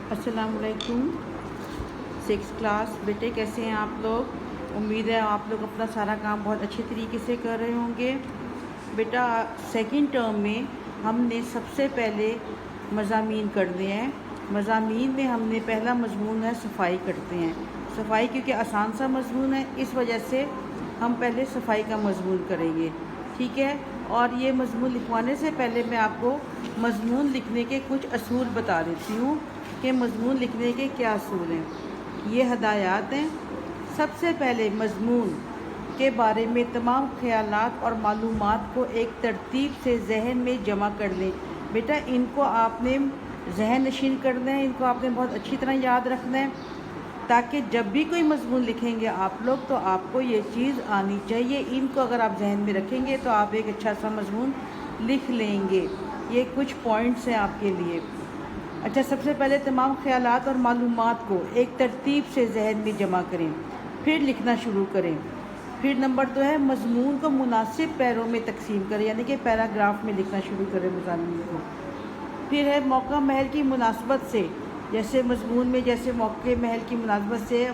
السلام علیکم 6 کلاس بیٹے، کیسے ہیں آپ لوگ؟ امید ہے آپ لوگ اپنا سارا کام بہت اچھے طریقے سے کر رہے ہوں گے۔ بیٹا سیکنڈ ٹرم میں ہم نے سب سے پہلے مضامین کرنے ہیں۔ مضامین میں ہم نے پہلا مضمون ہے صفائی کرتے ہیں۔ صفائی کیونکہ آسان سا مضمون ہے، اس وجہ سے ہم پہلے صفائی کا مضمون کریں گے، ٹھیک ہے؟ اور یہ مضمون لکھوانے سے پہلے میں آپ کو مضمون لکھنے کے کچھ اصول بتا دیتی ہوں کہ مضمون لکھنے کے کیا اصول ہیں۔ یہ ہدایات ہیں۔ سب سے پہلے مضمون کے بارے میں تمام خیالات اور معلومات کو ایک ترتیب سے ذہن میں جمع کر لیں۔ بیٹا ان کو آپ نے ذہن نشین کرنا ہے، ان کو آپ نے بہت اچھی طرح یاد رکھنا ہے، تاکہ جب بھی کوئی مضمون لکھیں گے آپ لوگ تو آپ کو یہ چیز آنی چاہیے۔ ان کو اگر آپ ذہن میں رکھیں گے تو آپ ایک اچھا سا مضمون لکھ لیں گے۔ یہ کچھ پوائنٹس ہیں آپ کے لیے۔ اچھا، سب سے پہلے تمام خیالات اور معلومات کو ایک ترتیب سے ذہن میں جمع کریں، پھر لکھنا شروع کریں۔ پھر نمبر 2 ہے مضمون کو مناسب پیروں میں تقسیم کریں، یعنی کہ پیراگراف میں لکھنا شروع کریں مضامین کو۔ پھر ہے موقع محل کی مناسبت سے، جیسے مضمون میں جیسے موقع محل کی مناسبت سے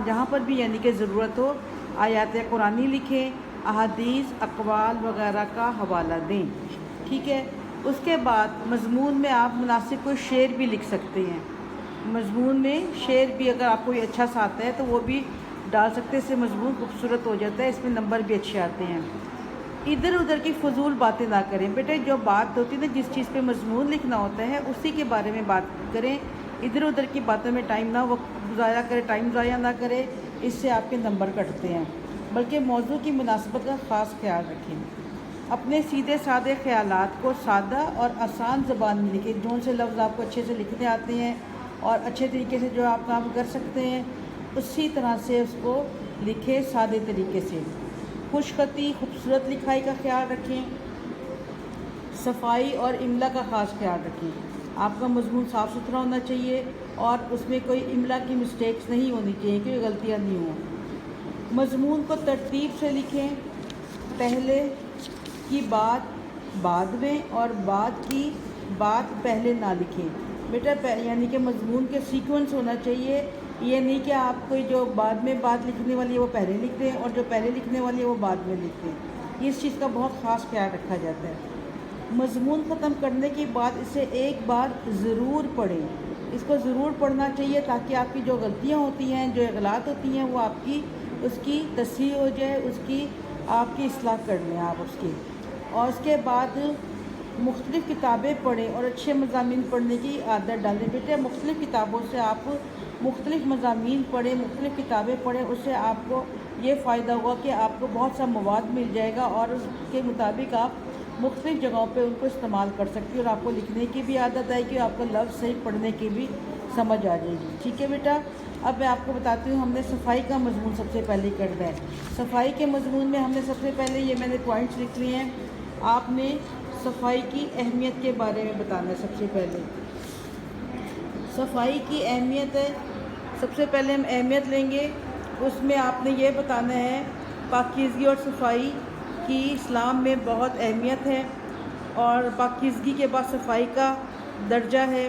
جہاں پر بھی یعنی کہ ضرورت ہو آیات قرآنی لکھیں، احادیث، اقوال وغیرہ کا حوالہ دیں، ٹھیک ہے؟ اس کے بعد مضمون میں آپ مناسب کوئی شعر بھی لکھ سکتے ہیں۔ مضمون میں شعر بھی اگر آپ کو یہ اچھا سا آتا ہے تو وہ بھی ڈال سکتے ہیں، اس سے مضمون خوبصورت ہو جاتا ہے، اس میں نمبر بھی اچھے آتے ہیں۔ ادھر ادھر کی فضول باتیں نہ کریں بیٹے، جو بات ہوتی ہے نا، جس چیز پہ مضمون لکھنا ہوتا ہے اسی کے بارے میں بات کریں۔ ادھر ادھر کی باتوں میں ٹائم نہ ضائع کرے، ٹائم ضائع نہ کرے، اس سے آپ کے نمبر کٹتے ہیں، بلکہ موضوع کی مناسبت کا خاص خیال رکھیں۔ اپنے سیدھے سادے خیالات کو سادہ اور آسان زبان میں لکھیں، جون سے لفظ آپ کو اچھے سے لکھنے آتے ہیں اور اچھے طریقے سے جو آپ کام کر سکتے ہیں اسی طرح سے اس کو لکھیں، سادے طریقے سے۔ خوش خطی، خوبصورت لکھائی کا خیال رکھیں۔ صفائی اور املا کا خاص خیال رکھیں۔ آپ کا مضمون صاف ستھرا ہونا چاہیے اور اس میں کوئی املا کی مسٹیکس نہیں ہونی چاہیے، کوئی غلطیاں نہیں ہوں۔ مضمون کو ترتیب سے لکھیں، پہلے کی بات بعد میں اور بعد کی بات پہلے نہ لکھیں۔ بیٹا یعنی کہ مضمون کے سیکوینس ہونا چاہیے، یہ نہیں کہ آپ کوئی جو بعد میں بات لکھنے والی ہے وہ پہلے لکھ دیں اور جو پہلے لکھنے والی ہے وہ بعد میں لکھ دیں۔ اس چیز کا بہت خاص خیال رکھا جاتا ہے۔ مضمون ختم کرنے کے بعد اسے ایک بار ضرور پڑھیں، اس کو ضرور پڑھنا چاہیے تاکہ آپ کی جو غلطیاں ہوتی ہیں، جو اغلاط ہوتی ہیں، وہ آپ کی اس کی تصحیح ہو جائے، اس کی آپ کی اصلاح کر لیں آپ اس کی۔ اور اس کے بعد مختلف کتابیں پڑھیں اور اچھے مضامین پڑھنے کی عادت ڈالیں۔ بیٹے مختلف کتابوں سے آپ مختلف مضامین پڑھیں، مختلف کتابیں پڑھیں، اس سے آپ کو یہ فائدہ ہوگا کہ آپ کو بہت سا مواد مل جائے گا اور اس کے مطابق آپ مختلف جگہوں پہ ان کو استعمال کر سکتی ہیں اور آپ کو لکھنے کی بھی عادت آئے گی اور آپ کو لفظ صحیح پڑھنے کی بھی سمجھ آ جائے گی، ٹھیک ہے بیٹا؟ اب میں آپ کو بتاتی ہوں ہم نے صفائی کا مضمون سب سے پہلے کرنا ہے۔ صفائی کے مضمون میں ہم نے سب سے پہلے یہ میں نے پوائنٹس لکھ لیے ہیں۔ آپ نے صفائی کی اہمیت کے بارے میں بتانا ہے۔ سب سے پہلے صفائی کی اہمیت ہے، سب سے پہلے ہم اہمیت لیں گے، اس میں آپ نے یہ بتانا ہے پاکیزگی اور صفائی کی اسلام میں بہت اہمیت ہے، اور پاکیزگی کے بعد صفائی کا درجہ ہے۔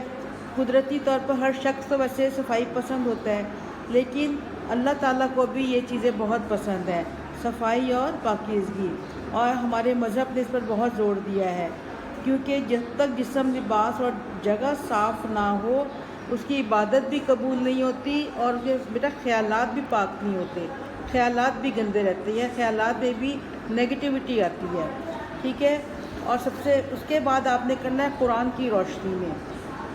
قدرتی طور پر ہر شخص تو ویسے صفائی پسند ہوتا ہے، لیکن اللہ تعالیٰ کو بھی یہ چیزیں بہت پسند ہیں، صفائی اور پاکیزگی، اور ہمارے مذہب نے اس پر بہت زور دیا ہے، کیونکہ جب تک جسم، لباس اور جگہ صاف نہ ہو اس کی عبادت بھی قبول نہیں ہوتی، اور بیٹا خیالات بھی پاک نہیں ہوتے، خیالات بھی گندے رہتے ہیں، خیالات میں بھی نگیٹیوٹی آتی ہے، ٹھیک ہے؟ اور اس کے بعد آپ نے کرنا ہے قرآن کی روشنی میں۔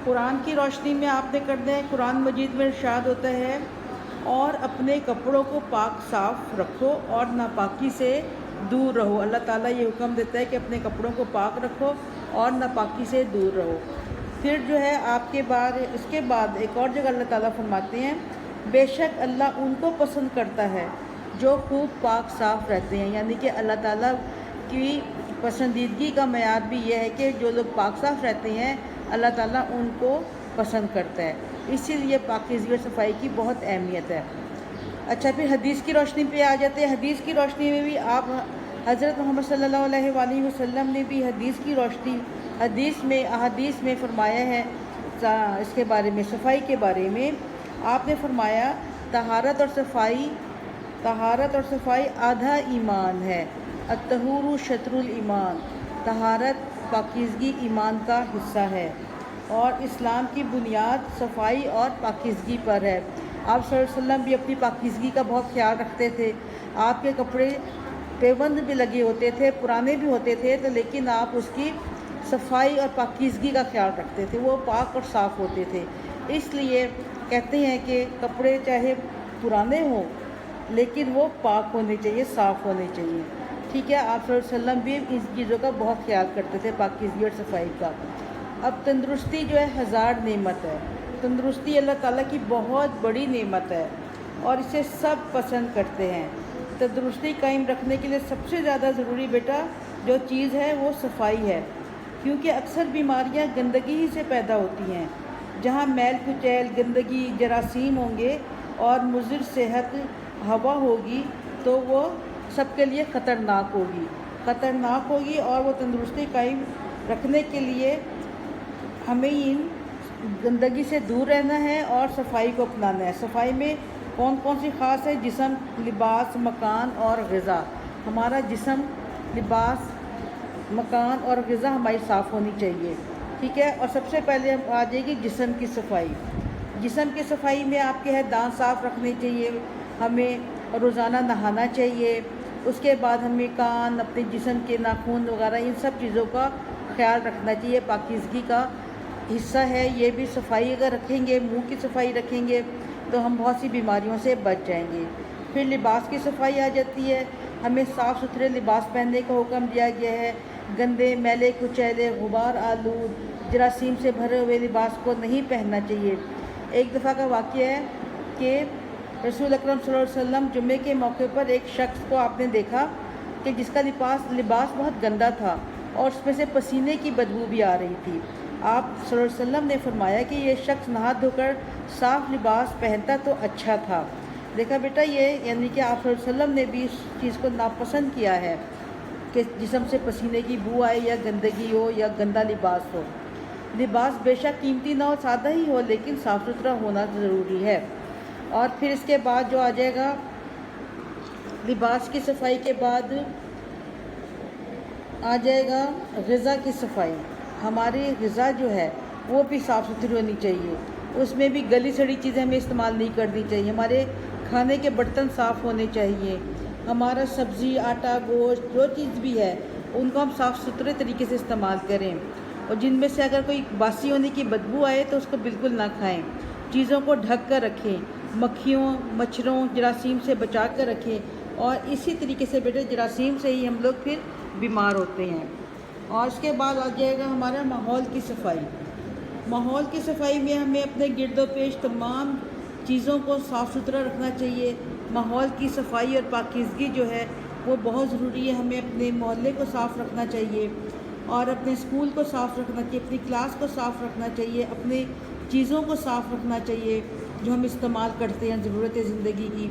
قرآن کی روشنی میں آپ نے کرنا ہے، قرآن مجید میں ارشاد ہوتا ہے اور اپنے کپڑوں کو پاک صاف رکھو اور ناپاکی سے دور رہو۔ اللہ تعالیٰ یہ حکم دیتا ہے کہ اپنے کپڑوں کو پاک رکھو اور ناپاکی سے دور رہو۔ پھر جو ہے آپ کے بعد اس کے بعد ایک اور جگہ اللہ تعالیٰ فرماتے ہیں بے شک اللہ ان کو پسند کرتا ہے جو خوب پاک صاف رہتے ہیں، یعنی کہ اللہ تعالیٰ کی پسندیدگی کا معیار بھی یہ ہے کہ جو لوگ پاک صاف رہتے ہیں اللہ تعالیٰ ان کو پسند کرتا ہے، اسی لیے پاکیزگی اور صفائی کی بہت اہمیت ہے۔ اچھا، پھر حدیث کی روشنی پہ آ جاتے ہیں۔ حدیث کی روشنی میں بھی آپ حضرت محمد صلی اللہ علیہ وآلہ وسلم نے بھی حدیث کی روشنی، احادیث میں فرمایا ہے اس کے بارے میں، صفائی کے بارے میں آپ نے فرمایا طہارت اور صفائی آدھا ایمان ہے، الطہور شطر الایمان، طہارت پاکیزگی ایمان کا حصہ ہے، اور اسلام کی بنیاد صفائی اور پاکیزگی پر ہے۔ آپ صلی اللہ علیہ وسلم بھی اپنی پاکیزگی کا بہت خیال رکھتے تھے، آپ کے کپڑے پیوند بھی لگے ہوتے تھے، پرانے بھی ہوتے تھے، تو لیکن آپ اس کی صفائی اور پاکیزگی کا خیال رکھتے تھے، وہ پاک اور صاف ہوتے تھے۔ اس لیے کہتے ہیں کہ کپڑے چاہے پرانے ہوں لیکن وہ پاک ہونے چاہیے، صاف ہونے چاہیے، ٹھیک ہے۔ آپ صلی اللہ علیہ وسلم بھی ان چیزوں کا بہت خیال کرتے تھے، پاکیزگی اور صفائی کا۔ اب تندرستی جو ہے 1000 نعمت ہے، تندرستی اللہ تعالیٰ کی بہت بڑی نعمت ہے اور اسے سب پسند کرتے ہیں۔ تندرستی قائم رکھنے کے لیے سب سے زیادہ ضروری بیٹا جو چیز ہے وہ صفائی ہے، کیونکہ اکثر بیماریاں گندگی ہی سے پیدا ہوتی ہیں۔ جہاں میل کچیل، گندگی، جراثیم ہوں گے اور مضر صحت ہوا ہوگی تو وہ سب کے لیے خطرناک ہوگی اور وہ تندرستی قائم رکھنے کے لیے ہمیں ان گندگی سے دور رہنا ہے اور صفائی کو اپنانا ہے۔ صفائی میں کون کون سی خاص ہے؟ جسم، لباس، مکان اور غذا۔ ہمارا جسم، لباس، مکان اور غذا ہماری صاف ہونی چاہیے، ٹھیک ہے۔ اور سب سے پہلے ہم آ جائے گی جسم کی صفائی۔ جسم کی صفائی میں آپ کے دانت صاف رکھنے چاہیے، ہمیں روزانہ نہانا چاہیے، اس کے بعد ہمیں کان، اپنے جسم کے ناخن وغیرہ ان سب چیزوں کا خیال رکھنا چاہیے، پاکیزگی کا حصہ ہے یہ بھی۔ صفائی اگر رکھیں گے، منہ کی صفائی رکھیں گے تو ہم بہت سی بیماریوں سے بچ جائیں گے۔ پھر لباس کی صفائی آ جاتی ہے، ہمیں صاف ستھرے لباس پہننے کا حکم دیا گیا ہے۔ گندے، میلے کچیلے، غبار آلود، جراثیم سے بھرے ہوئے لباس کو نہیں پہننا چاہیے۔ ایک دفعہ کا واقعہ ہے کہ رسول اکرم صلی اللہ علیہ وسلم جمعے کے موقع پر ایک شخص کو آپ نے دیکھا کہ جس کا لباس بہت گندا تھا اور اس میں سے پسینے کی بدبو بھی آ رہی تھی۔ آپ صلی اللہ علیہ وسلم نے فرمایا کہ یہ شخص نہا دھو کر صاف لباس پہنتا تو اچھا تھا۔ دیکھا بیٹا، یہ یعنی کہ آپ صلی اللہ علیہ وسلم نے بھی اس چیز کو ناپسند کیا ہے کہ جسم سے پسینے کی بو آئے یا گندگی ہو یا گندا لباس ہو۔ لباس بے شک قیمتی نہ ہو، سادہ ہی ہو، لیکن صاف ستھرا ہونا ضروری ہے۔ اور پھر اس کے بعد جو آ جائے گا، لباس کی صفائی کے بعد آ جائے گا غذا کی صفائی۔ ہماری غذا جو ہے وہ بھی صاف ستھری ہونی چاہیے، اس میں بھی گلی سڑی چیزیں ہمیں استعمال نہیں کرنی چاہیے، ہمارے کھانے کے برتن صاف ہونے چاہیے، ہمارا سبزی، آٹا، گوشت جو چیز بھی ہے ان کو ہم صاف ستھرے طریقے سے استعمال کریں، اور جن میں سے اگر کوئی باسی ہونے کی بدبو آئے تو اس کو بالکل نہ کھائیں۔ چیزوں کو ڈھک کر رکھیں، مکھیوں، مچھروں، جراثیم سے بچا کر رکھیں، اور اسی طریقے سے بیٹے جراثیم سے ہی ہم لوگ پھر بیمار ہوتے ہیں۔ اور اس کے بعد آ جائے گا ہمارا ماحول کی صفائی۔ ماحول کی صفائی میں ہمیں اپنے گرد و پیش تمام چیزوں کو صاف ستھرا رکھنا چاہیے۔ ماحول کی صفائی اور پاکیزگی جو ہے وہ بہت ضروری ہے، ہمیں اپنے محلے کو صاف رکھنا چاہیے اور اپنے اسکول کو صاف رکھنا چاہیے، اپنی کلاس کو صاف رکھنا چاہیے، اپنی چیزوں کو صاف رکھنا چاہیے جو ہم استعمال کرتے ہیں ضرورت زندگی کی۔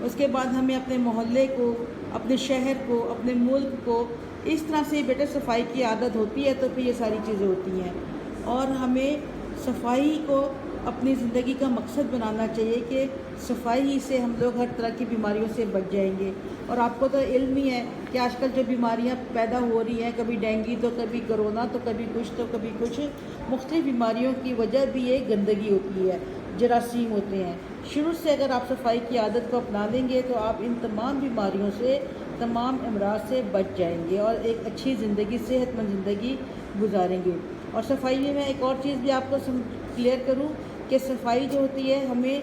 اس کے بعد ہمیں اپنے محلے کو، اپنے شہر کو، اپنے ملک کو اس طرح سے بیٹا صفائی کی عادت ہوتی ہے تو پھر یہ ساری چیزیں ہوتی ہیں، اور ہمیں صفائی کو اپنی زندگی کا مقصد بنانا چاہیے کہ صفائی ہی سے ہم لوگ ہر طرح کی بیماریوں سے بچ جائیں گے۔ اور آپ کو تو علم ہی ہے کہ آج کل جو بیماریاں پیدا ہو رہی ہیں، کبھی ڈینگی تو کبھی کرونا تو کبھی کچھ تو کبھی کچھ، مختلف بیماریوں کی وجہ بھی یہ گندگی ہوتی ہے، جراثیم ہوتے ہیں۔ شروع سے اگر آپ صفائی کی عادت کو اپنا لیں گے تو آپ ان تمام بیماریوں سے، تمام امراض سے بچ جائیں گے اور ایک اچھی زندگی، صحت مند زندگی گزاریں گے۔ اور صفائی میں ایک اور چیز بھی آپ کو کلیئر کروں کہ صفائی جو ہوتی ہے ہمیں،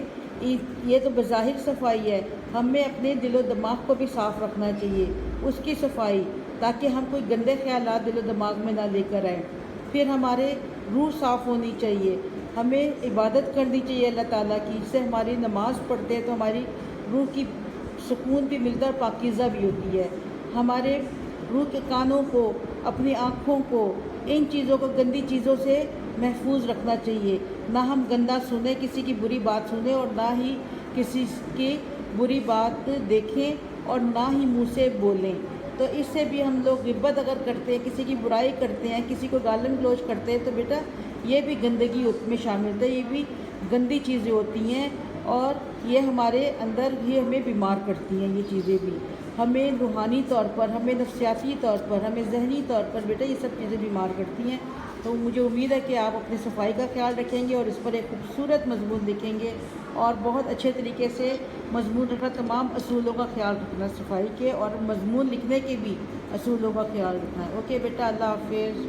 یہ تو بظاہر صفائی ہے، ہمیں اپنے دل و دماغ کو بھی صاف رکھنا چاہیے، اس کی صفائی، تاکہ ہم کوئی گندے خیالات دل و دماغ میں نہ لے کر آئیں۔ پھر ہمارے روح صاف ہونی چاہیے، ہمیں عبادت کرنی چاہیے اللہ تعالیٰ کی، اس سے ہماری نماز پڑھتے ہیں تو ہماری روح کی سکون بھی ملتا ہے اور پاکیزہ بھی ہوتی ہے۔ ہمارے روح کے کانوں کو، اپنی آنکھوں کو ان چیزوں کو، گندی چیزوں سے محفوظ رکھنا چاہیے، نہ ہم گندا سنیں، کسی کی بری بات سنیں، اور نہ ہی کسی کی بری بات دیکھیں اور نہ ہی منہ سے بولیں۔ تو اس سے بھی ہم لوگ غیبت اگر کرتے ہیں، کسی کی برائی کرتے ہیں، کسی کو گالن گلوچ کرتے ہیں تو بیٹا یہ بھی گندگی میں شامل ہوتا ہے، یہ بھی گندی چیزیں ہوتی ہیں اور یہ ہمارے اندر ہی ہمیں بیمار کرتی ہیں۔ یہ چیزیں بھی ہمیں روحانی طور پر، ہمیں نفسیاتی طور پر، ہمیں ذہنی طور پر بیٹا یہ سب چیزیں بیمار کرتی ہیں۔ تو مجھے امید ہے کہ آپ اپنی صفائی کا خیال رکھیں گے اور اس پر ایک خوبصورت مضمون لکھیں گے اور بہت اچھے طریقے سے مضمون رکھنا، تمام اصولوں کا خیال رکھنا صفائی کے، اور مضمون لکھنے کے بھی اصولوں کا خیال رکھنا ہے۔ اوکے بیٹا، اللہ حافظ۔